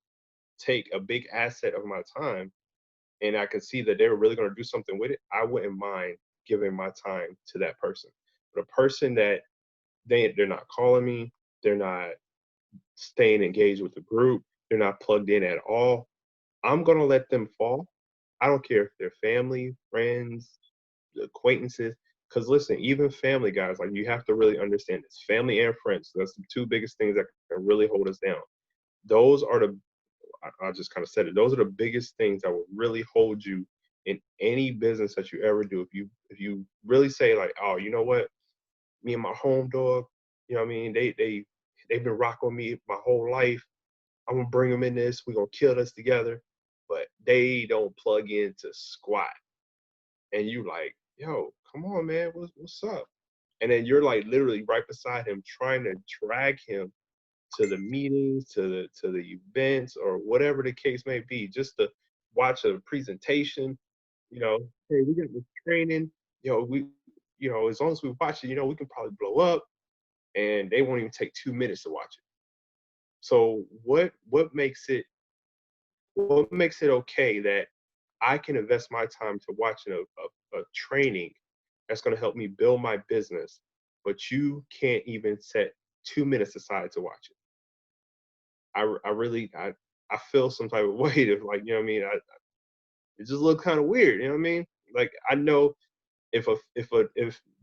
take a big asset of my time, and I can see that they're really going to do something with it, I wouldn't mind giving my time to that person. But a person that they're not calling me, they're not staying engaged with the group, they're not plugged in at all, I'm going to let them fall. I don't care if they're family, friends, acquaintances. Because listen, even family, guys, like, you have to really understand this. Family and friends, that's the 2 biggest things that can really hold us down. Those are I just kind of said it. Those are the biggest things that will really hold you in any business that you ever do. If you really say, like, oh, you know what, me and my home dog, you know what I mean, they've been rocking with me my whole life. I'm gonna bring them in this. We're gonna kill this together. But they don't plug into squat, and you like, yo, come on, man, what's up? And then you're like literally right beside him, trying to drag him to the meetings, to the events, or whatever the case may be, just to watch a presentation. Hey, we got this training. We you know, as long as we watch it, you know, we can probably blow up, and they won't even take 2 minutes to watch it. So what makes it okay that I can invest my time to watching a training that's going to help me build my business, but you can't even set 2 minutes aside to watch it? I really feel some type of way of, like, you know what I mean? It just looks kind of weird, you know what I mean? Like, I know if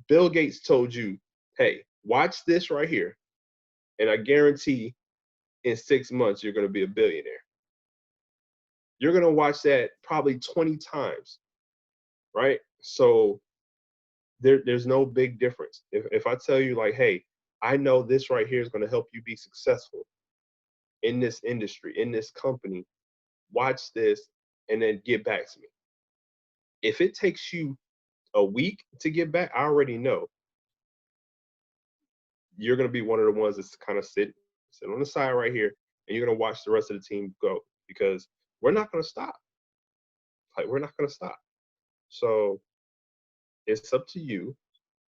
Bill Gates told you, hey, watch this right here, and I guarantee in 6 months you're going to be a billionaire. You're going to watch that probably 20 times, right? So there's no big difference. If I tell you, like, hey, I know this right here is going to help you be successful in this industry, in this company, watch this and then get back to me. If it takes you a week to get back, I already know you're going to be one of the ones that's kind of sit on the side right here, and you're going to watch the rest of the team go, because we're not going to stop. Like, we're not going to stop. So it's up to you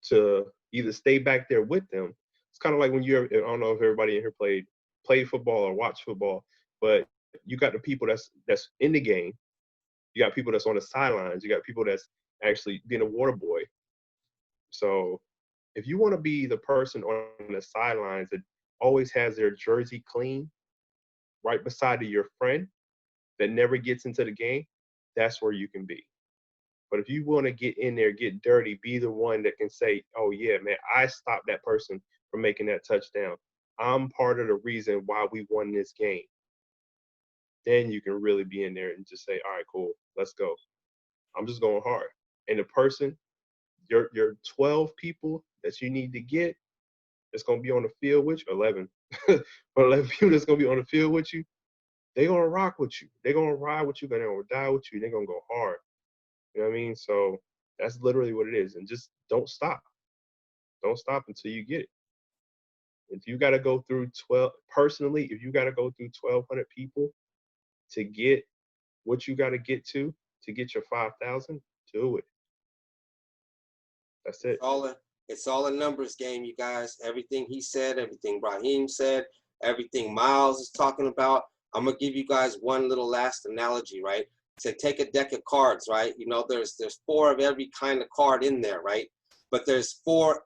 to either stay back there with them. It's kind of like when I don't know if everybody in here played football or watched football, but you got the people that's in the game. You got people that's on the sidelines. You got people that's actually being a water boy. So if you want to be the person on the sidelines that always has their jersey clean right beside of your friend that never gets into the game, that's where you can be. But if you want to get in there, get dirty, be the one that can say, oh, yeah, man, I stopped that person from making that touchdown. I'm part of the reason why we won this game. Then you can really be in there and just say, all right, cool, let's go. I'm just going hard. And the person, your 12 people that you need to get that's going to be on the field with you, 11, but 11 people that's going to be on the field with you, they're going to rock with you. They're going to ride with you. They're going to die with you. They're going to go hard. You know what I mean? So that's literally what it is. And just don't stop. Don't stop until you get it. If you got to go through 12, personally, if you got to go through 1,200 people to get what you got to get your 5,000, do it. That's it. It's all a numbers game, you guys. Everything he said, everything Raheem said, everything Miles is talking about. I'm gonna give you guys one little last analogy, right? To take a deck of cards, right? You know, there's 4 of every kind of card in there, right? But there's 4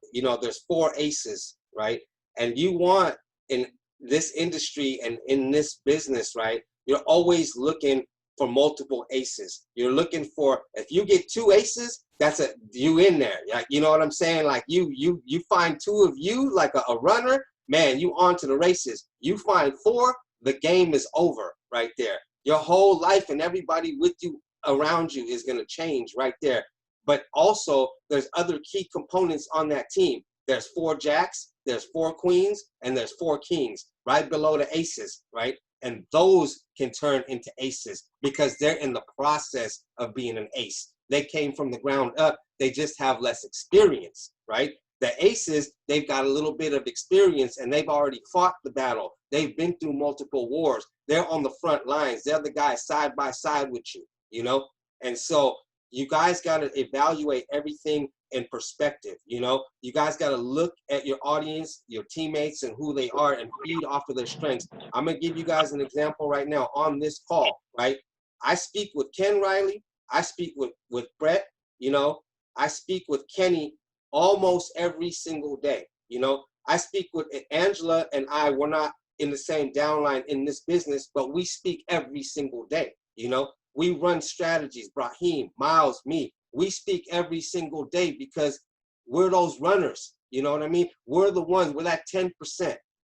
aces, right? And you want, in this industry and in this business, right? You're always looking for multiple aces. You're looking for, if you get 2 aces, that's you in there. Like, you know what I'm saying? Like, you find 2 of you, like a runner, man, you on to the races. You find 4, the game is over right there. Your whole life and everybody with you around you is going to change right there. But also, there's other key components on that team. There's 4 jacks, there's 4 queens, and there's 4 kings right below the aces, right? And those can turn into aces because they're in the process of being an ace. They came from the ground up. They just have less experience, right? The aces, they've got a little bit of experience and they've already fought the battle. They've been through multiple wars. They're on the front lines. They're the guys side by side with you, you know? And so you guys got to evaluate everything in perspective, you know? You guys got to look at your audience, your teammates, and who they are and feed off of their strengths. I'm going to give you guys an example right now on this call, right? I speak with Ken Riley. I speak with Brett, you know? I speak with Kenny almost every single day, you know? I speak with Angela and we're not in the same downline in this business, but we speak every single day, you know? We run strategies, Brahim, Miles, me. We speak every single day because we're those runners, you know what I mean? We're the ones, we're that 10%.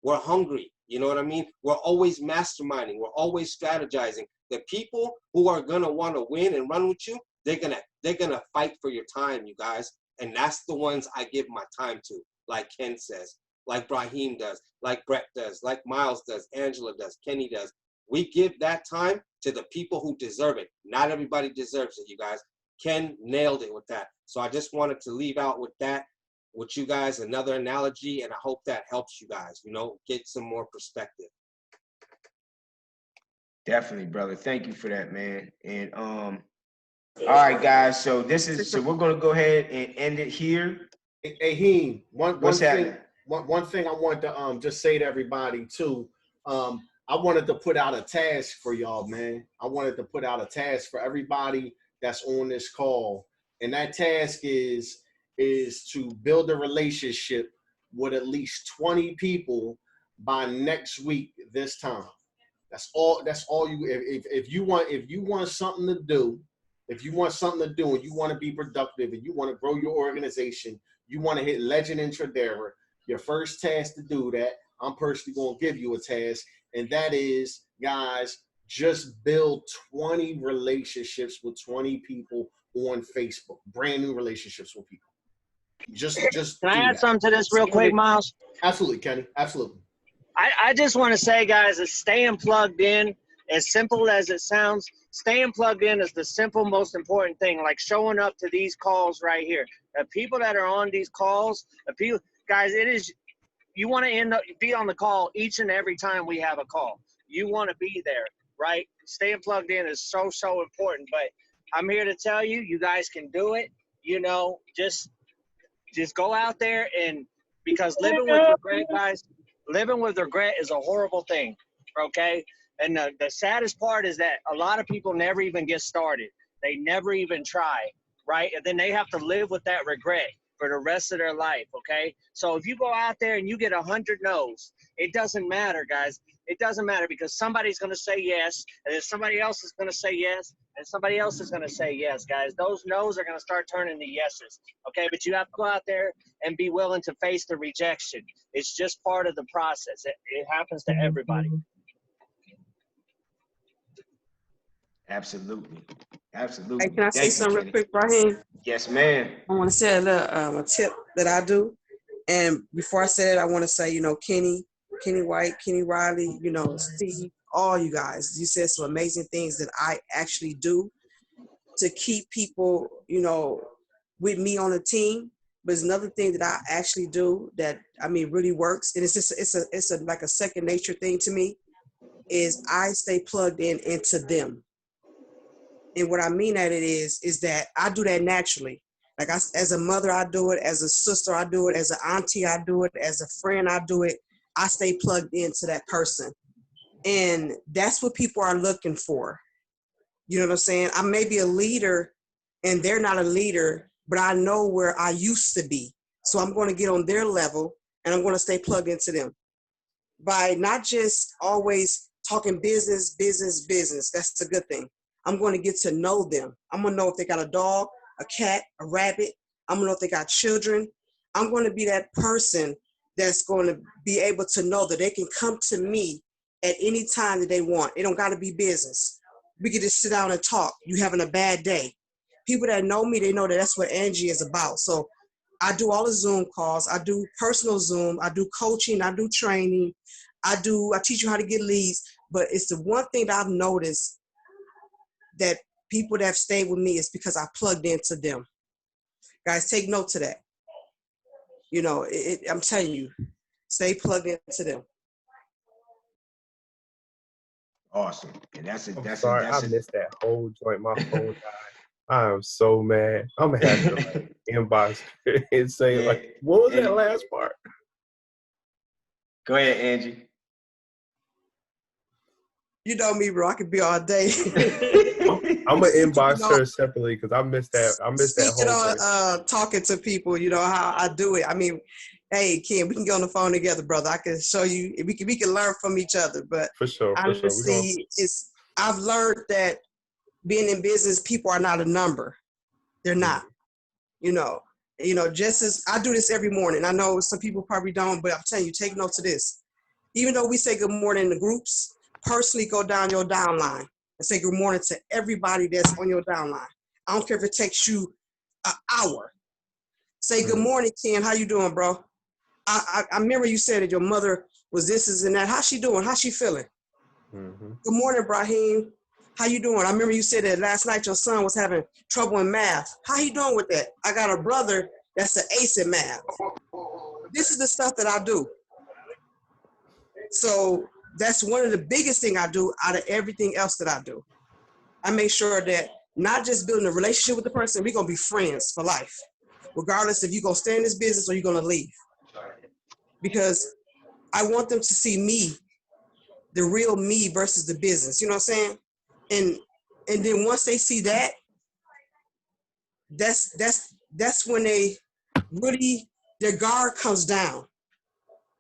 We're hungry, you know what I mean? We're always masterminding, we're always strategizing. The people who are gonna wanna win and run with you, they're gonna fight for your time, you guys. And that's the ones I give my time to, like Ken says, like Brahim does, like Brett does, like Miles does, Angela does, Kenny does. We give that time to the people who deserve it. Not everybody deserves it, you guys. Ken nailed it with that. So I just wanted to leave out with that, with you guys, another analogy, and I hope that helps you guys, you know, get some more perspective. Definitely, brother. Thank you for that, man. And all right, guys. So we're gonna go ahead and end it here. Hey, Heem, What's happening? one thing I want to just say to everybody too. I wanted to put out a task for y'all, man. I wanted to put out a task for everybody that's on this call, and that task is to build a relationship with at least 20 people by next week this time. That's all. That's all you. If you want something to do, if you want something to do, and you want to be productive, and you want to grow your organization, you want to hit legend in Tradera. Your first task to do that, I'm personally going to give you a task, and that is, guys, just build 20 relationships with 20 people on Facebook. Brand new relationships with people. Just Can I do add that. something to this real quick, Miles? Absolutely, Kenny. Absolutely. I just want to say, guys, is staying plugged in, as simple as it sounds, staying plugged in is the simple, most important thing, like showing up to these calls right here. The people that are on these calls, the people, guys, it is, you want to be on the call each and every time we have a call. You want to be there, right? Staying plugged in is so, so important. But I'm here to tell you, you guys can do it. You know, just go out there, and because living with regret, guys, living with regret is a horrible thing, okay? And the saddest part is that a lot of people never even get started. They never even try, right? And then they have to live with that regret for the rest of their life, okay? So if you go out there and you get 100 no's, it doesn't matter, guys. It doesn't matter, because somebody's going to say yes, and then somebody else is going to say yes, and somebody else is going to say yes, guys. Those no's are going to start turning to yeses, okay? But you have to go out there and be willing to face the rejection. It's just part of the process. It happens to everybody. Absolutely. Hey, Absolutely. can I say Thank you, something real Kenny. quick, Raheem? Yes, ma'am. I want to say a tip that I do. And before I say it, I want to say, Kenny White, Kenny Riley, Steve, all you guys, you said some amazing things that I actually do to keep people, with me on the team. But it's another thing that I actually do that, really works. And it's like a second nature thing to me, is I stay plugged in into them. And what I mean at it is that I do that naturally. Like as a mother, I do it. As a sister, I do it. As an auntie, I do it. As a friend, I do it. I stay plugged into that person. And that's what people are looking for. You know what I'm saying? I may be a leader and they're not a leader, but I know where I used to be. So I'm going to get on their level and I'm going to stay plugged into them by not just always talking business. That's a good thing. I'm going to get to know them. I'm going to know if they got a dog, a cat, a rabbit. I'm going to know if they got children. I'm going to be that person that's going to be able to know that they can come to me at any time that they want. It don't got to be business. We can just sit down and talk. You having a bad day. People that know me, they know that that's what Angie is about. So I do all the Zoom calls. I do personal Zoom. I do coaching. I do training. I teach you how to get leads. But it's the one thing that I've noticed that people that have stayed with me is because I plugged into them. Guys, take note to that. I'm telling you, stay plugged into them. Awesome. And I'm sorry, I that's a missed that whole joint. My phone died. I am so mad. I'm gonna have to like, inbox and say yeah. like, what was that And last part? go ahead, Angie. You know me, bro. I could be all day. I'm gonna inbox her separately because I missed that. I missed that Speaking whole on thing. talking to people, how I do it. Hey, Ken, we can get on the phone together, brother. I can show you. We can learn from each other. But For sure. honestly, I've learned that being in business, people are not a number. They're not. Just as I do this every morning. I know some people probably don't, but I'm telling you, take note of this. Even though we say good morning in the groups, personally go down your downline and say good morning to everybody that's on your downline. I don't care if it takes you an hour. Say good morning, Ken. How you doing, bro? I remember you said that your mother was this and that. How's she doing? How's she feeling? Mm-hmm. Good morning, Brahim. How you doing? I remember you said that last night your son was having trouble in math. How he doing with that? I got a brother that's an ace in math. This is the stuff that I do. So that's one of the biggest things I do out of everything else that I do. I make sure that not just building a relationship with the person, we're going to be friends for life. regardless if you're going to stay in this business or you're going to leave. Because I want them to see me, the real me versus the business. You know what I'm saying? And then once they see that, that's when they really, their guard comes down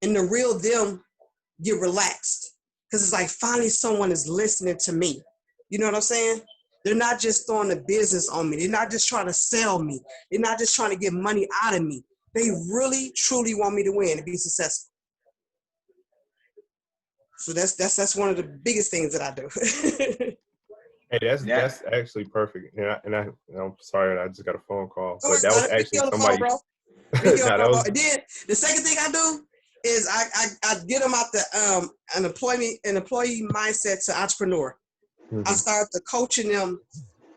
and the real them get relaxed. Because it's like finally someone is listening to me. You know what I'm saying? They're not just throwing the business on me. They're not just trying to sell me. They're not just trying to get money out of me. They really, truly want me to win and be successful. So that's one of the biggest things that I do. Hey, that's actually perfect. And I'm sorry, I just got a phone call, Oh, but that was be actually on the phone, somebody. bro. Nah, that was, And then the second thing I do is I get them out the an employee mindset to entrepreneur. I start to coaching them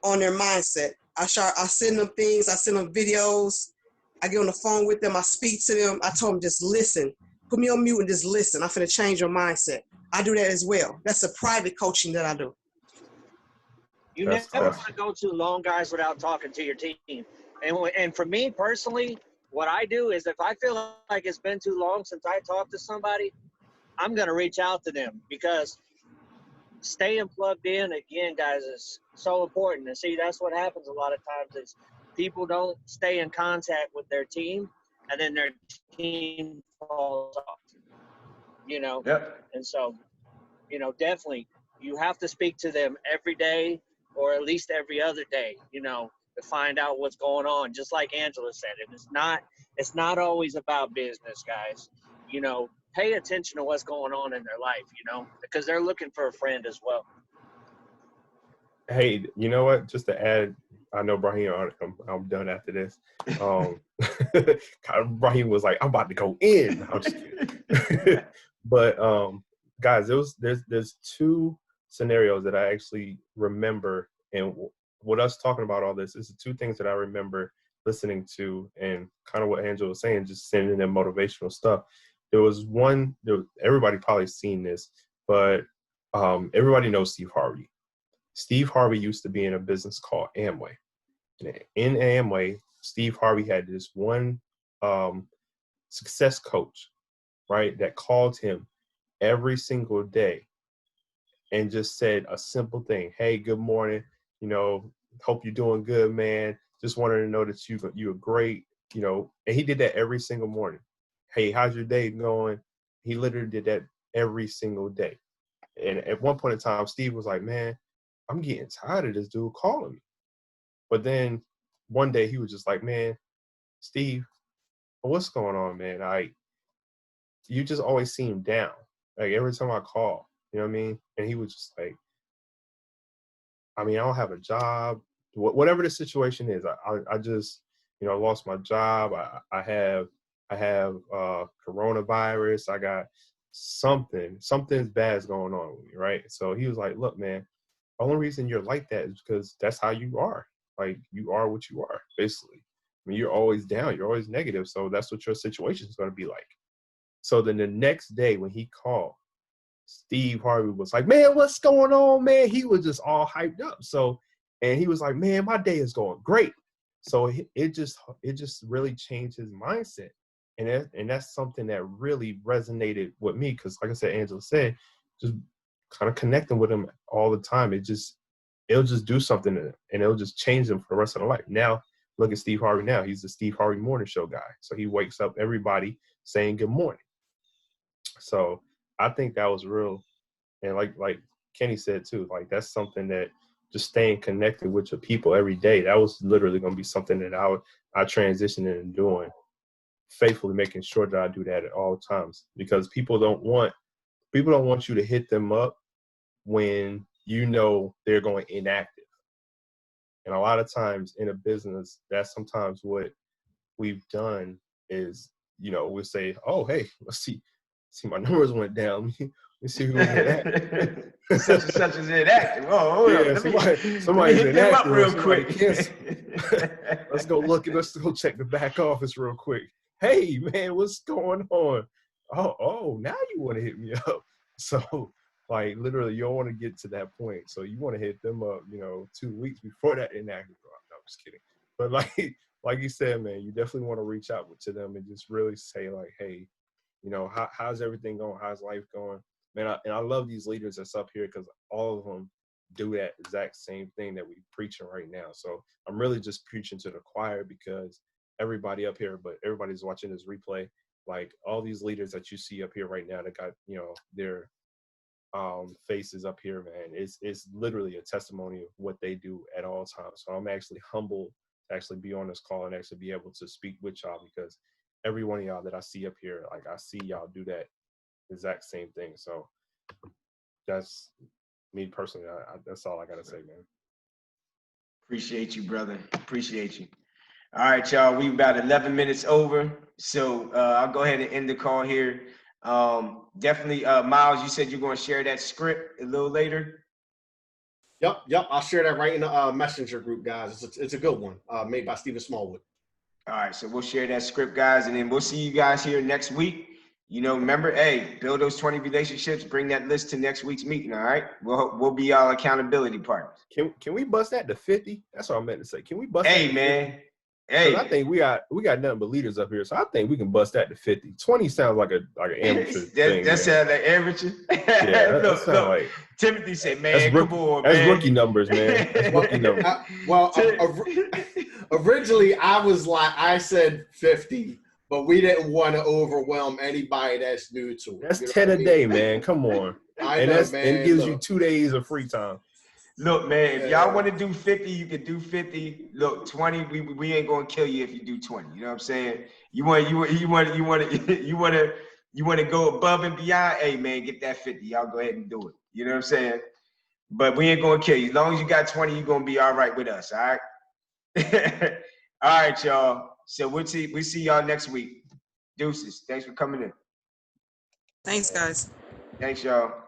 on their mindset. I send them things. I send them videos. I get on the phone with them. I speak to them. I told them just listen. Put me on mute and just listen. I'm finna change your mindset. I do that as well. That's a private coaching that I do. You never want to go too long, guys, without talking to your team. And for me personally, what I do is if I feel like it's been too long since I talked to somebody, I'm going to reach out to them because staying plugged in, again, guys, is so important. And see, that's what happens a lot of times is people don't stay in contact with their team, and then their team falls off, you know? Yep. And so, you know, definitely you have to speak to them every day or at least every other day, you know, to find out what's going on. Just like Angela said, it's not always about business, guys. You know, pay attention to what's going on in their life, you know, because they're looking for a friend as well. hey, you know what? Just to add, I know Brahim, I'm done after this. Brahim was like, I'm about to go in. I'm just kidding. But guys, there's two scenarios that I actually remember, and with us talking about all this is the two things that I remember listening to, and kind of what Angela was saying, just sending them motivational stuff. There was one, everybody probably seen this, but everybody knows Steve Harvey. Steve Harvey used to be in a business called Amway. And in Amway, Steve Harvey had this one success coach, right, that called him every single day and just said a simple thing. Hey, good morning. You know, hope you're doing good, man. Just wanted to know that you're great. You know, and he did that every single morning. Hey, how's your day going? He literally did that every single day. And at one point in time, Steve was like, man, I'm getting tired of this dude calling me. But then one day he was just like, man, Steve, what's going on, man? You just always seem down. Like every time I call, you know what I mean? And he was just like, I mean, I don't have a job. Whatever the situation is, I just, you know, lost my job. I have coronavirus. I got something's bad's going on with me, right? So he was like, look, man, the only reason you're like that is because that's how you are. Like, you are what you are, basically. I mean, you're always down. You're always negative. So that's what your situation is going to be like. So then the next day when he called, Steve Harvey was like, man, what's going on, man? He was just all hyped up. So, and he was like, man, my day is going great. So it just really changed his mindset. And that's something that really resonated with me. Cause like I said, Angela said, just kind of connecting with him all the time. It'll just do something to them, and it'll just change them for the rest of their life. Now, look at Steve Harvey now. He's the Steve Harvey Morning Show guy. So he wakes up everybody saying good morning. So I think that was real. And like Kenny said too, like that's something that just staying connected with your people every day, that was literally going to be something that I transitioned into doing, faithfully making sure that I do that at all times, because people don't want you to hit them up when you know they're going inactive. And a lot of times in a business, that's sometimes what we've done is, you know, we'll say, oh, hey, let's see my numbers went down. Let me see who's inactive. Such and such is inactive. Oh, hold on. Somebody's let me hit them up inactive. real quick. Let's go check the back office real quick. Hey, man, what's going on? Oh, now you want to hit me up. So, like, literally, you don't want to get to that point. So you want to hit them up, you know, 2 weeks before that inactive. No, I'm just kidding. But, like, like you said, man, you definitely want to reach out to them and just really say like, hey, you know, how's everything going? How's life going? Man, I love these leaders that's up here because all of them do that exact same thing that we preaching right now. So I'm really just preaching to the choir because everybody up here, but everybody's watching this replay. Like all these leaders that you see up here right now that got, you know, their faces up here, man, it's literally a testimony of what they do at all times. So I'm actually humbled to actually be on this call and actually be able to speak with y'all because every one of y'all that I see up here, like I see y'all do that exact same thing. So that's me personally. That's all I gotta say, man. Appreciate you, brother. Appreciate you. All right, y'all. We about 11 minutes over, so I'll go ahead and end the call here. Definitely, Miles. You said you're going to share that script a little later. Yep. I'll share that right in the messenger group, guys. It's a good one, made by Stephen Smallwood. All right, so we'll share that script, guys, and then we'll see you guys here next week. You know, remember, hey, build those 20 relationships. Bring that list to next week's meeting. All right, we'll be y'all accountability partners. Can we bust that to 50? That's what I meant to say. Can we bust Hey, that to man. 50? Hey, I think we got nothing but leaders up here, so I think we can bust that to 50. 20 sounds like an amateur thing. That sounds like amateur. Yeah, look, like Timothy said, "Man, come on, that's man. rookie numbers, man. That's rookie numbers." Originally I was like, I said 50, but we didn't want to overwhelm anybody that's new to it. That's 10 a day, man. Come on. I know, man. And it gives you 2 days of free time. Look, man, if y'all want to do 50, you can do 50. Look, 20, we ain't gonna kill you if you do 20. You know what I'm saying? You want to go above and beyond. Hey, man, get that 50. Y'all go ahead and do it. You know what I'm saying? But we ain't gonna kill you. As long as you got 20, you're gonna be all right with us. All right. All right, y'all. So we'll see y'all next week. Deuces. Thanks for coming in. Thanks, guys. Thanks, y'all.